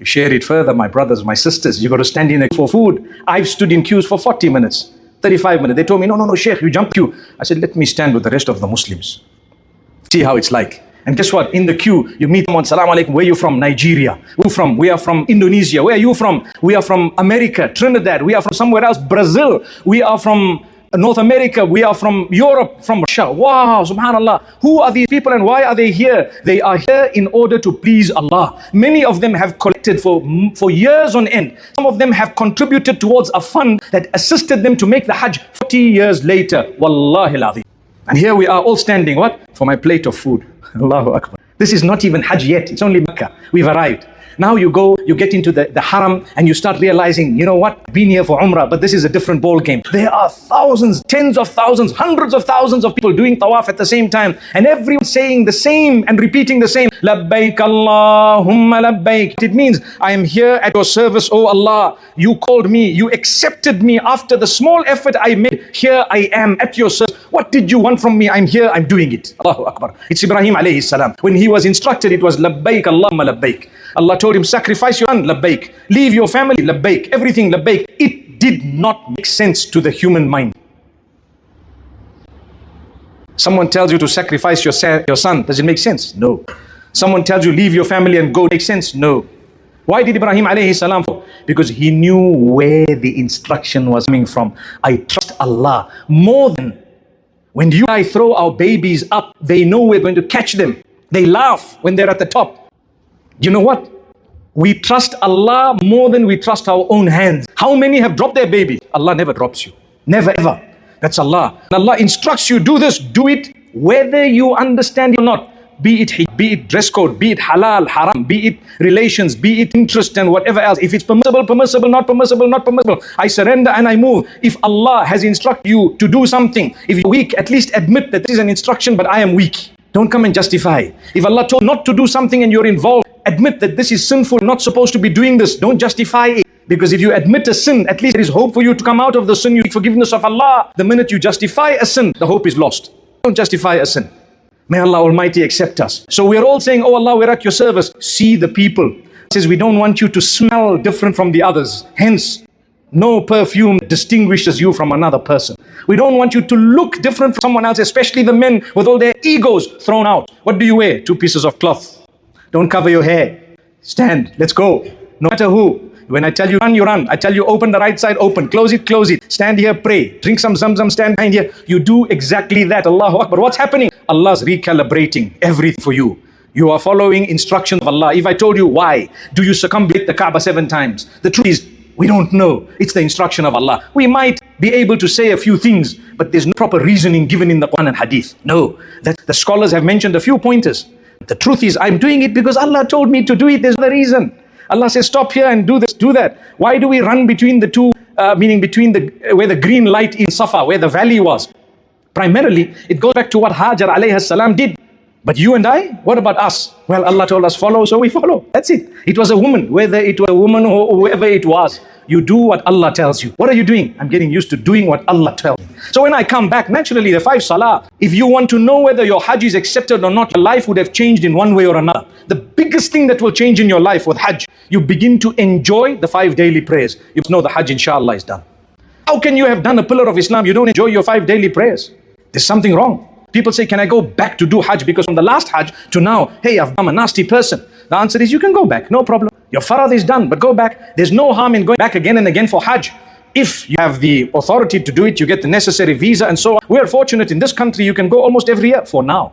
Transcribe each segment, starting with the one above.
You share it further, my brothers, my sisters. You got to stand in a queue for food. I've stood in queues for 40 minutes, 35 minutes. They told me, no, Sheikh, you jump queue. I said, let me stand with the rest of the Muslims. See how it's like. And guess what? In the queue, you meet someone, Salaam alaikum, where are you from? Nigeria. Where are you from? We are from Indonesia. Where are you from? We are from America, Trinidad. We are from somewhere else, Brazil. We are from North America. We are from Europe, from Russia. Wow, subhanallah. Who are these people and why are they here? They are here in order to please Allah. Many of them have collected for years on end. Some of them have contributed towards a fund that assisted them to make the Hajj 40 years later. Wallahi al-azim. And here we are all standing, what? For my plate of food. Allahu Akbar. This is not even Hajj yet. It's only Makkah. We've arrived. Now you go, you get into the haram and you start realizing, you know what? I've been here for Umrah, but this is a different ball game. There are thousands, tens of thousands, hundreds of thousands of people doing tawaf at the same time. And everyone saying the same and repeating the same. Labbaik Allahumma labbaik. It means, I am here at your service, oh Allah. You called me, you accepted me after the small effort I made. Here I am at your service. What did you want from me? I'm here, I'm doing it. Allahu Akbar. It's Ibrahim alayhi salam. When he was instructed, it was Labbaik Allahumma labbaik. Allah told him, sacrifice your son, labbaik. Leave your family, labbaik. Everything, labbaik. It did not make sense to the human mind. Someone tells you to sacrifice your son. Does it make sense? No. Someone tells you leave your family and go. Makes sense? No. Why did Ibrahim alayhi salam? Because he knew where the instruction was coming from. I trust Allah more than when you and I throw our babies up. They know we're going to catch them. They laugh when they're at the top. You know what? We trust Allah more than we trust our own hands. How many have dropped their baby? Allah never drops you. Never ever. That's Allah. Allah instructs you, do this, do it, whether you understand it or not. Be it dress code, be it halal, haram, be it relations, be it interest and whatever else. If it's permissible, permissible, not permissible, not permissible. I surrender and I move. If Allah has instructed you to do something, if you're weak, at least admit that this is an instruction, but I am weak. Don't come and justify. If Allah told not to do something and you're involved, admit that this is sinful, not supposed to be doing this. Don't justify it. Because if you admit a sin, at least there is hope for you to come out of the sin. You seek forgiveness of Allah. The minute you justify a sin, the hope is lost. Don't justify a sin. May Allah Almighty accept us. So we're all saying, oh Allah, we're at your service. See the people. It says we don't want you to smell different from the others. Hence, no perfume distinguishes you from another person. We don't want you to look different from someone else, especially the men with all their egos thrown out. What do you wear? 2 pieces of cloth. Don't cover your hair. Stand. Let's go. No matter who. When I tell you run, you run. I tell you open the right side, open. Close it, close it. Stand here, pray. Drink some zamzam, stand behind here. You do exactly that. Allahu Akbar. What's happening? Allah's recalibrating everything for you. You are following instructions of Allah. If I told you why do you circumambulate the Kaaba 7 times? The truth is, we don't know. It's the instruction of Allah. We might be able to say a few things, but there's no proper reasoning given in the Qur'an and Hadith. No. That the scholars have mentioned a few pointers. The truth is, I'm doing it because Allah told me to do it. There's no reason. Allah says, stop here and do this, do that. Why do we run between the two, meaning between where the green light in Safa, where the valley was? Primarily, it goes back to what Hajar alayhi salam did. But you and I, what about us? Well, Allah told us follow, so we follow. That's it. It was a woman, whether it was a woman or whoever it was. You do what Allah tells you. What are you doing? I'm getting used to doing what Allah tells me. So when I come back, naturally the 5 salah, if you want to know whether your Hajj is accepted or not, your life would have changed in one way or another. The biggest thing that will change in your life with Hajj, you begin to enjoy the 5 daily prayers. You know the Hajj inshallah is done. How can you have done a pillar of Islam, you don't enjoy your 5 daily prayers? There's something wrong. People say, can I go back to do Hajj? Because from the last Hajj to now, hey, I've become a nasty person. The answer is, you can go back, no problem. Your farad is done, but go back. There's no harm in going back again and again for Hajj. If you have the authority to do it, you get the necessary visa and so on. We are fortunate in this country, you can go almost every year for now.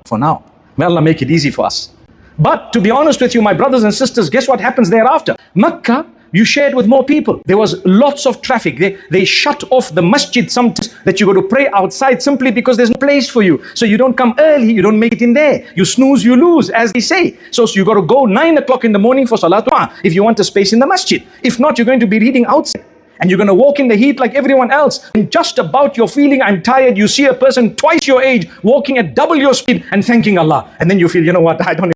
May Allah make it easy for us. But to be honest with you, my brothers and sisters, guess what happens thereafter? Makkah, you shared with more people. There was lots of traffic. They shut off the masjid sometimes that you go to pray outside simply because there's no place for you. So you don't come early, you don't make it in there. You snooze, you lose, as they say. So you got to go 9 o'clock in the morning for Salatul if you want a space in the masjid. If not, you're going to be reading outside. And you're going to walk in the heat like everyone else. And just about you're feeling, I'm tired, you see a person twice your age walking at double your speed and thanking Allah. And then you feel, you know what, I don't